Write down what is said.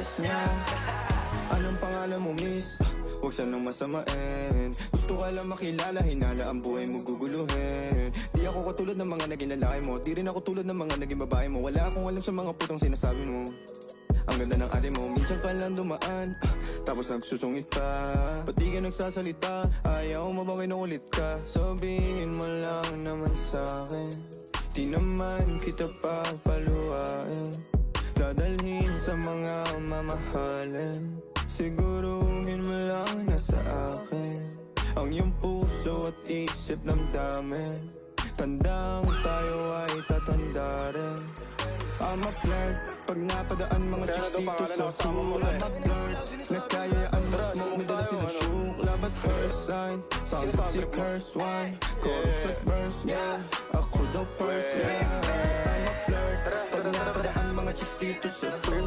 first niya. Anong pangalan mo, miss? Huwag sanang masamain. Gusto ka lang makilala, hinala ang buhay mo guguluhin. Di ako katulad ng mga naging lalaki mo, di rin ako tulad ng mga naging babae mo. Wala akong alam sa mga putong sinasabi mo. Ang ganda ng ate mo, minsan ka lang dumaan, tapos nagsusungit pa. Ba't di ka nagsasalita? Ayaw mo bang kinukulit ka? Sabihin mo lang naman sa'kin, di naman kita papaluhain. Dadalhin sa mga mamahalin, siguruhin mo lang na sa akin ang iyong puso at isip damdamin. Tandang tayo ay tatanda rin. I'm a flirt, pag napadaan mga chicks dito sa pool. I'm a flirt, nagkayaan mas mo, may dala sila syukla. But first sign, sound si curse one, chorus at verse, yeah, ako daw first, yeah. I'm a flirt, pag napadaan mga chicks dito sa pool.